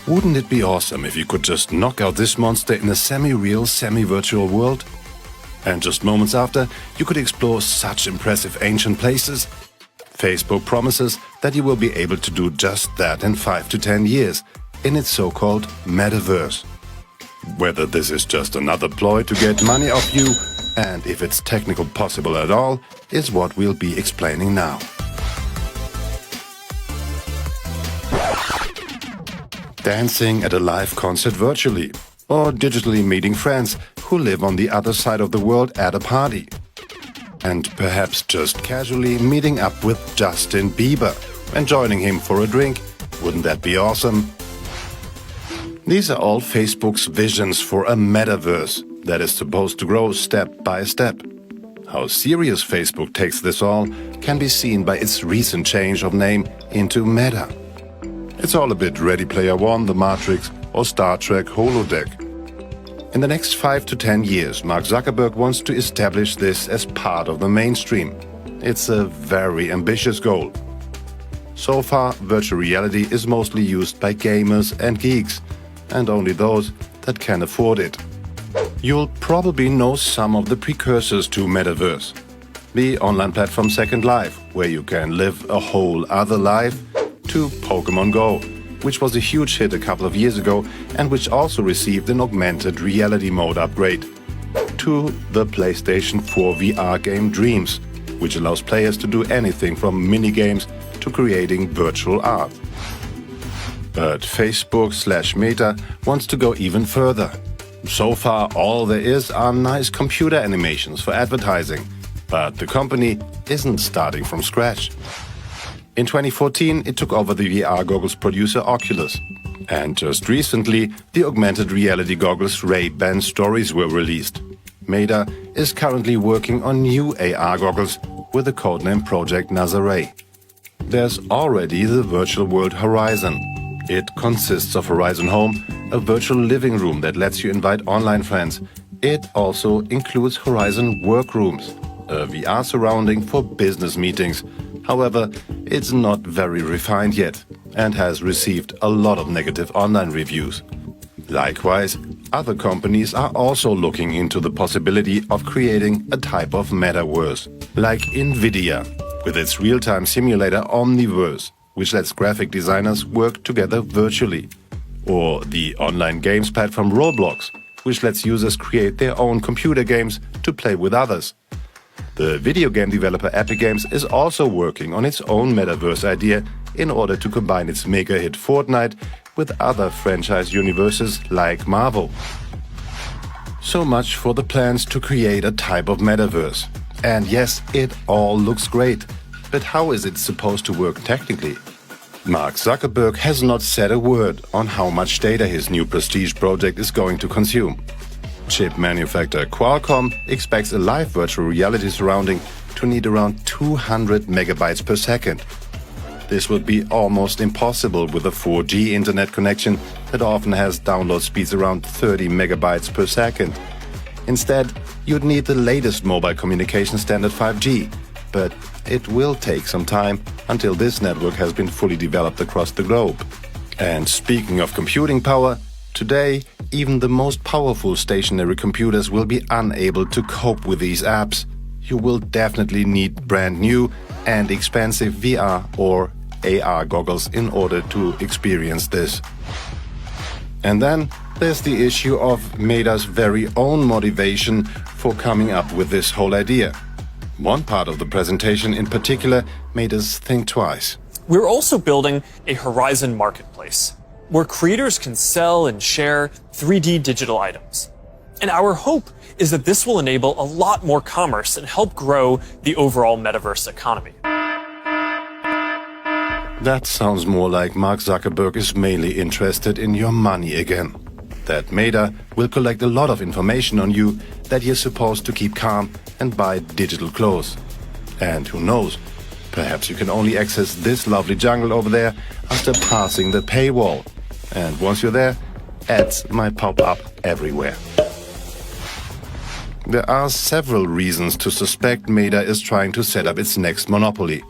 Wouldn't it be awesome if you could just knock out this monster in a semi-real, semi-virtual world? And just moments after, you could explore such impressive ancient places. Facebook promises that you will be able to do just that in 5 to 10 years, in its so-called metaverse. Whether this is just another ploy to get money off you, and if it's technically possible at all, is what we'll be explaining now. Dancing at a live concert virtually, or digitally meeting friends who live on the other side of the world at a party. And perhaps just casually meeting up with Justin Bieber and joining him for a drink. Wouldn't that be awesome? These are all Facebook's visions for a metaverse that is supposed to grow step by step. How serious Facebook takes this all can be seen by its recent change of name into Meta. It's all a bit Ready Player One, The Matrix or Star Trek holodeck. In the next 5 to 10 years, Mark Zuckerberg wants to establish this as part of the mainstream. It's a very ambitious goal. So far, virtual reality is mostly used by gamers and geeks, and only those that can afford it. You'll probably know some of the precursors to Metaverse. The online platform Second Life, where you can live a whole other life, to Pokemon Go, which was a huge hit a couple of years ago and which also received an augmented reality mode upgrade, to the PlayStation 4 VR game Dreams, which allows players to do anything from mini-games to creating virtual art. But Facebook/Meta wants to go even further. So far, all there is are nice computer animations for advertising, but the company isn't starting from scratch. In 2014, it took over the VR goggles producer Oculus. And just recently, the augmented reality goggles Ray-Ban Stories were released. Meta is currently working on new AR goggles with the codename Project Nazare. There's already the virtual world Horizon. It consists of Horizon Home, a virtual living room that lets you invite online friends. It also includes Horizon Workrooms, a VR surrounding for business meetings. However, it's not very refined yet and has received a lot of negative online reviews. Likewise, other companies are also looking into the possibility of creating a type of metaverse, like Nvidia, with its real-time simulator Omniverse, which lets graphic designers work together virtually, or the online games platform Roblox, which lets users create their own computer games to play with others. The video game developer Epic Games is also working on its own metaverse idea in order to combine its mega hit Fortnite with other franchise universes like Marvel. So much for the plans to create a type of metaverse. And yes, it all looks great. But how is it supposed to work technically? Mark Zuckerberg has not said a word on how much data his new prestige project is going to consume. Chip manufacturer Qualcomm expects a live virtual reality surrounding to need around 200 megabytes per second. This would be almost impossible with a 4G internet connection that often has download speeds around 30 megabytes per second. Instead, you'd need the latest mobile communication standard 5G, but it will take some time until this network has been fully developed across the globe. And speaking of computing power, today, even the most powerful stationary computers will be unable to cope with these apps. You will definitely need brand new and expensive VR or AR goggles in order to experience this. And then there's the issue of Meta's very own motivation for coming up with this whole idea. One part of the presentation in particular made us think twice. We're also building a Horizon marketplace, where creators can sell and share 3D digital items. And our hope is that this will enable a lot more commerce and help grow the overall metaverse economy. That sounds more like Mark Zuckerberg is mainly interested in your money again. That Meta will collect a lot of information on you that you're supposed to keep calm and buy digital clothes. And who knows, perhaps you can only access this lovely jungle over there after passing the paywall. And once you're there, ads might pop up everywhere. There are several reasons to suspect Meta is trying to set up its next monopoly.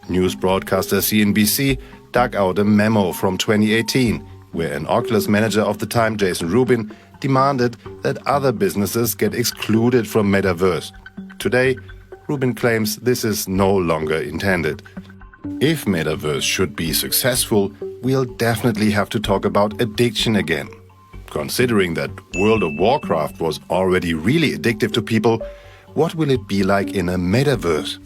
News broadcaster CNBC dug out a memo from 2018, where an Oculus manager of the time, Jason Rubin, demanded that other businesses get excluded from metaverse. Today, Rubin claims this is no longer intended. If metaverse should be successful, we'll definitely have to talk about addiction again. Considering that World of Warcraft was already really addictive to people, what will it be like in a metaverse?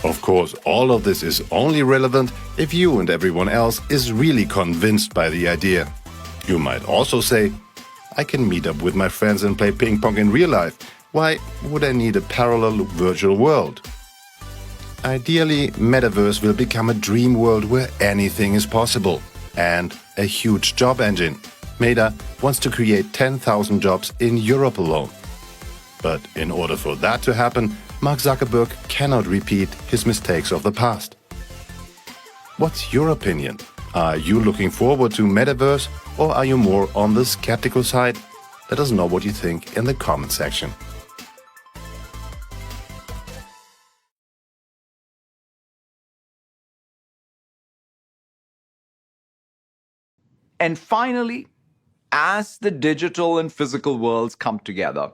Of course, all of this is only relevant if you and everyone else is really convinced by the idea. You might also say, I can meet up with my friends and play ping pong in real life. Why would I need a parallel virtual world? Ideally, metaverse will become a dream world where anything is possible. And a huge job engine. Meta wants to create 10,000 jobs in Europe alone. But in order for that to happen, Mark Zuckerberg cannot repeat his mistakes of the past. What's your opinion? Are you looking forward to metaverse, or are you more on the skeptical side? Let us know what you think in the comment section. And finally, as the digital and physical worlds come together,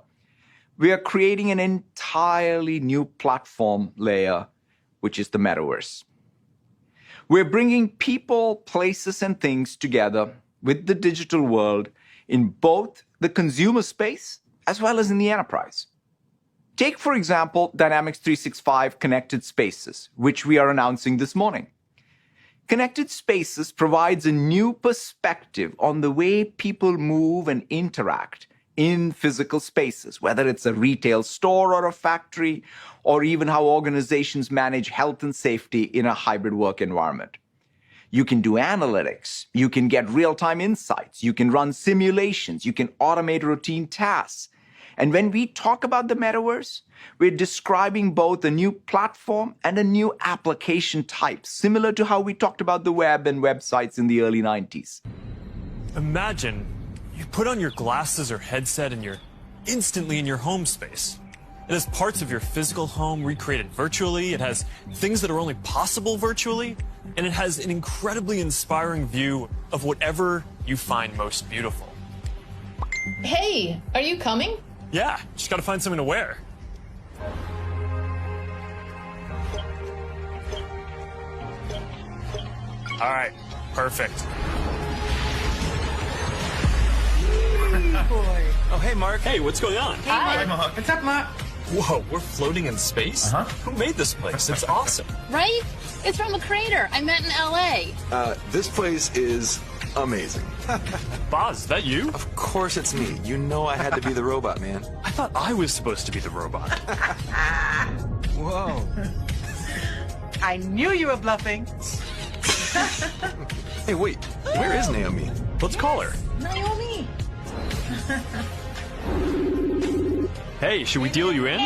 we are creating an entirely new platform layer, which is the metaverse. We're bringing people, places, and things together with the digital world in both the consumer space as well as in the enterprise. Take, for example, Dynamics 365 Connected Spaces, which we are announcing this morning. Connected Spaces provides a new perspective on the way people move and interact in physical spaces, whether it's a retail store or a factory, or even how organizations manage health and safety in a hybrid work environment. You can do analytics, you can get real-time insights, you can run simulations, you can automate routine tasks. And when we talk about the metaverse, we're describing both a new platform and a new application type, similar to how we talked about the web and websites in the early 90s. Imagine you put on your glasses or headset and you're instantly in your home space. It has parts of your physical home recreated virtually, it has things that are only possible virtually, and it has an incredibly inspiring view of whatever you find most beautiful. Hey, are you coming? Yeah, just gotta find something to wear. All right, perfect. Oh, hey, Mark. Hey, what's going on? Hi. Mark. What's up, Mark? Whoa, we're floating in space? Who made this place? It's awesome. Right? It's from a crater I met in LA. This place is amazing. Boz, is that you? Of course it's me. You know I had to be the robot, man. I thought I was supposed to be the robot. Whoa. I knew you were bluffing. Hey, wait. Where is Naomi? Let's call her. Naomi. Hey, should we deal you in?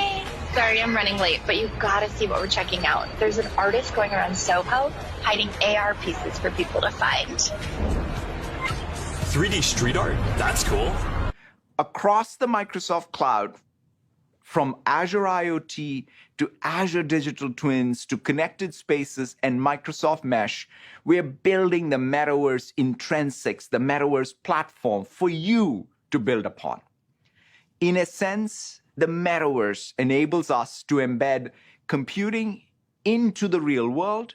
Sorry, I'm running late, but you've got to see what we're checking out. There's an artist going around Soho hiding AR pieces for people to find. 3D street art? That's cool. Across the Microsoft Cloud, from Azure IoT to Azure Digital Twins to Connected Spaces and Microsoft Mesh, we're building the metaverse intrinsics, the metaverse platform for you to build upon. In a sense, the metaverse enables us to embed computing into the real world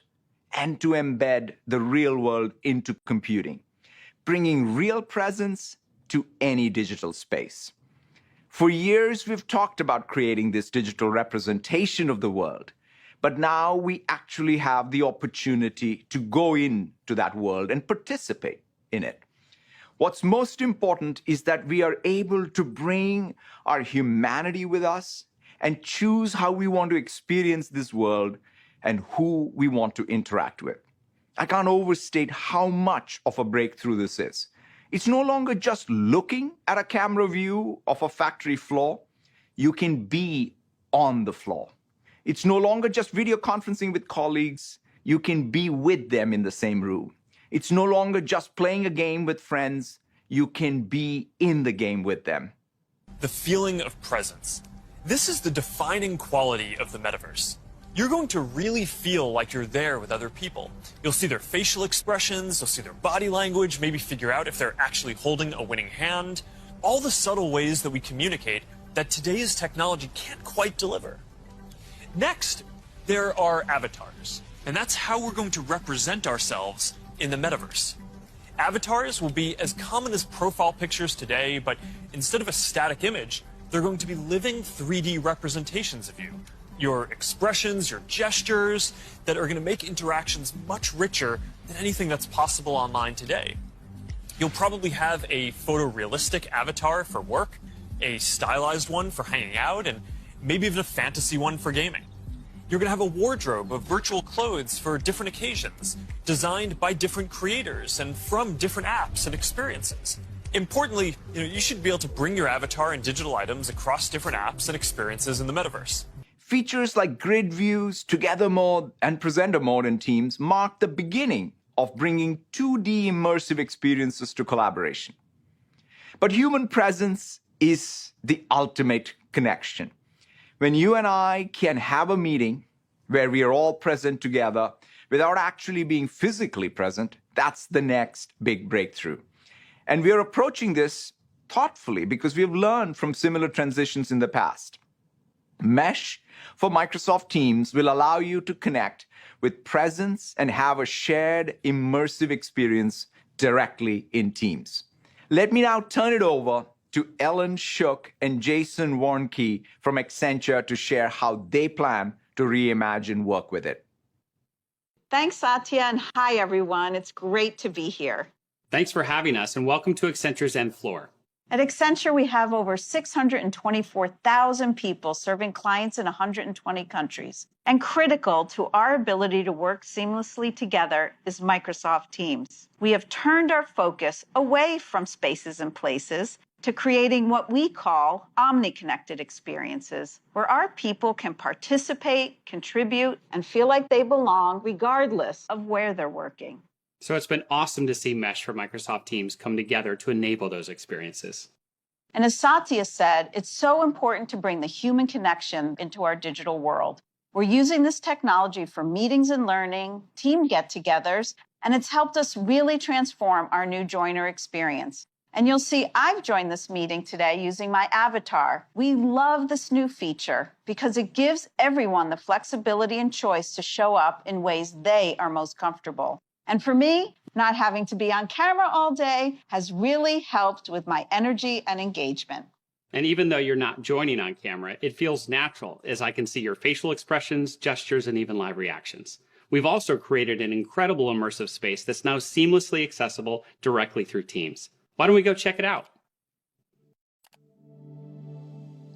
and to embed the real world into computing, bringing real presence to any digital space. For years, we've talked about creating this digital representation of the world, but now we actually have the opportunity to go into that world and participate in it. What's most important is that we are able to bring our humanity with us and choose how we want to experience this world and who we want to interact with. I can't overstate how much of a breakthrough this is. It's no longer just looking at a camera view of a factory floor. You can be on the floor. It's no longer just video conferencing with colleagues. You can be with them in the same room. It's no longer just playing a game with friends. You can be in the game with them. The feeling of presence. This is the defining quality of the metaverse. you're going to really feel like you're there with other people. You'll see their facial expressions, you'll see their body language, maybe figure out if they're actually holding a winning hand. All the subtle ways that we communicate that today's technology can't quite deliver. Next, there are avatars, and that's how we're going to represent ourselves in the metaverse. Avatars will be as common as profile pictures today, but instead of a static image, they're going to be living 3D representations of you. Your expressions, your gestures, that are going to make interactions much richer than anything that's possible online today. You'll probably have a photorealistic avatar for work, a stylized one for hanging out, and maybe even a fantasy one for gaming. You're going to have a wardrobe of virtual clothes for different occasions, designed by different creators and from different apps and experiences. Importantly, you should be able to bring your avatar and digital items across different apps and experiences in the metaverse. Features like grid views, together mode, and presenter mode in Teams mark the beginning of bringing 2D immersive experiences to collaboration. But human presence is the ultimate connection. When you and I can have a meeting where we are all present together without actually being physically present, that's the next big breakthrough. And we are approaching this thoughtfully because we have learned from similar transitions in the past. Mesh for Microsoft Teams will allow you to connect with presence and have a shared immersive experience directly in Teams. Let me now turn it over to Ellen Shook and Jason Warnke from Accenture to share how they plan to reimagine work with it. Thanks, Satya, and hi, everyone. It's great to be here. Thanks for having us, and welcome to Accenture's Nth Floor. At Accenture, we have over 624,000 people serving clients in 120 countries. And critical to our ability to work seamlessly together is Microsoft Teams. We have turned our focus away from spaces and places to creating what we call omni-connected experiences, where our people can participate, contribute, and feel like they belong regardless of where they're working. So it's been awesome to see Mesh for Microsoft Teams come together to enable those experiences. And as Satya said, it's so important to bring the human connection into our digital world. We're using this technology for meetings and learning, team get-togethers, and it's helped us really transform our new joiner experience. And you'll see I've joined this meeting today using my avatar. We love this new feature because it gives everyone the flexibility and choice to show up in ways they are most comfortable. And for me, not having to be on camera all day has really helped with my energy and engagement. And even though you're not joining on camera, it feels natural as I can see your facial expressions, gestures, and even live reactions. We've also created an incredible immersive space that's now seamlessly accessible directly through Teams. Why don't we go check it out?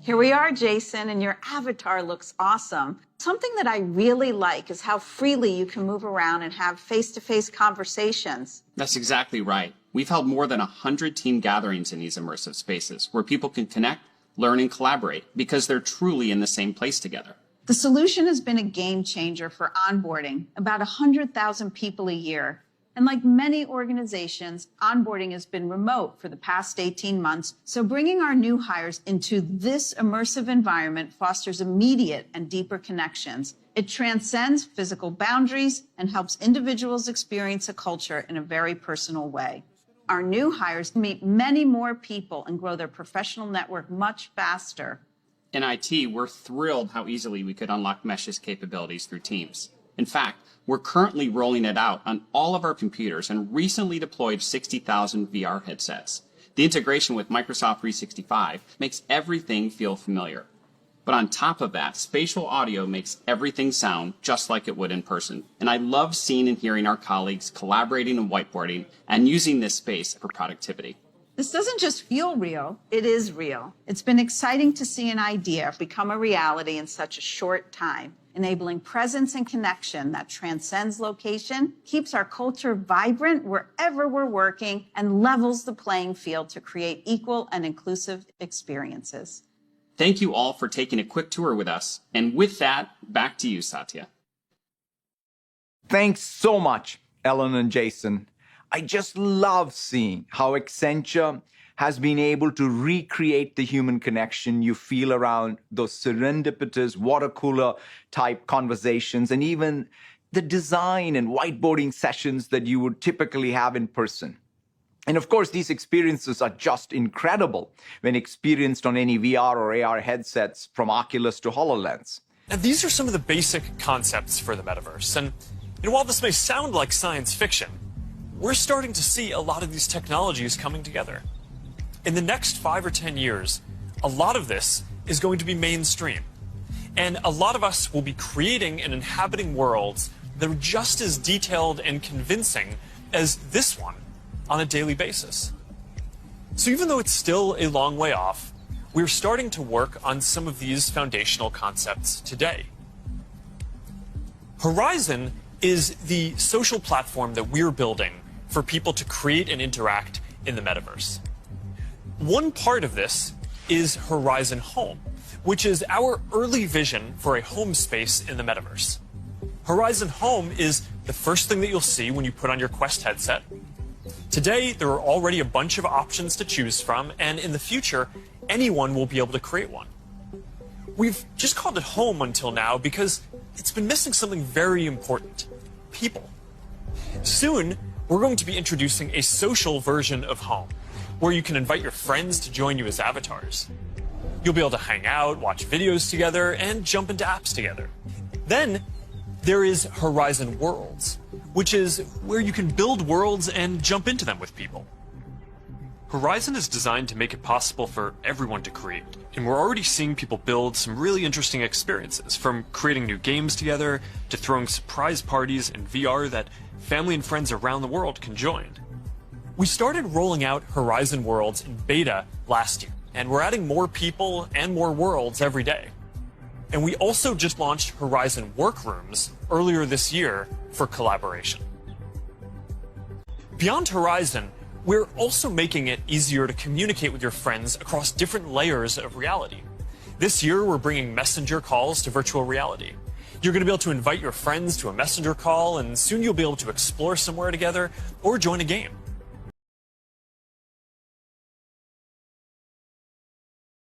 Here we are, Jason, and your avatar looks awesome. Something that I really like is how freely you can move around and have face-to-face conversations. That's exactly right. We've held more than 100 team gatherings in these immersive spaces where people can connect, learn, and collaborate because they're truly in the same place together. The solution has been a game changer for onboarding about 100,000 people a year. And like many organizations, onboarding has been remote for the past 18 months. So bringing our new hires into this immersive environment fosters immediate and deeper connections. It transcends physical boundaries and helps individuals experience a culture in a very personal way. Our new hires meet many more people and grow their professional network much faster. In IT, we're thrilled how easily we could unlock Mesh's capabilities through Teams. In fact, we're currently rolling it out on all of our computers and recently deployed 60,000 VR headsets. The integration with Microsoft 365 makes everything feel familiar. But on top of that, spatial audio makes everything sound just like it would in person. And I love seeing and hearing our colleagues collaborating and whiteboarding and using this space for productivity. This doesn't just feel real, it is real. It's been exciting to see an idea become a reality in such a short time, enabling presence and connection that transcends location, keeps our culture vibrant wherever we're working, and levels the playing field to create equal and inclusive experiences. Thank you all for taking a quick tour with us. And with that, back to you, Satya. Thanks so much, Ellen and Jason. I just love seeing how Accenture has been able to recreate the human connection you feel around those serendipitous water cooler type conversations, and even the design and whiteboarding sessions that you would typically have in person. And of course, these experiences are just incredible when experienced on any VR or AR headsets from Oculus to HoloLens. Now, these are some of the basic concepts for the metaverse. And while this may sound like science fiction, we're starting to see a lot of these technologies coming together. In the next 5 or 10 years, a lot of this is going to be mainstream. And a lot of us will be creating and inhabiting worlds that are just as detailed and convincing as this one on a daily basis. So even though it's still a long way off, we're starting to work on some of these foundational concepts today. Horizon is the social platform that we're building for people to create and interact in the metaverse. One part of this is Horizon Home, which is our early vision for a home space in the metaverse. Horizon Home is the first thing that you'll see when you put on your Quest headset. Today, there are already a bunch of options to choose from, and in the future, anyone will be able to create one. We've just called it Home until now because it's been missing something very important: people. Soon, we're going to be introducing a social version of Home, where you can invite your friends to join you as avatars. You'll be able to hang out, watch videos together, and jump into apps together. Then, there is Horizon Worlds, which is where you can build worlds and jump into them with people. Horizon is designed to make it possible for everyone to create, and we're already seeing people build some really interesting experiences, from creating new games together to throwing surprise parties in VR that family and friends around the world can join. We started rolling out Horizon Worlds in beta last year, and we're adding more people and more worlds every day. And we also just launched Horizon Workrooms earlier this year for collaboration. Beyond Horizon, we're also making it easier to communicate with your friends across different layers of reality. This year, we're bringing messenger calls to virtual reality. You're going to be able to invite your friends to a messenger call, and soon you'll be able to explore somewhere together or join a game.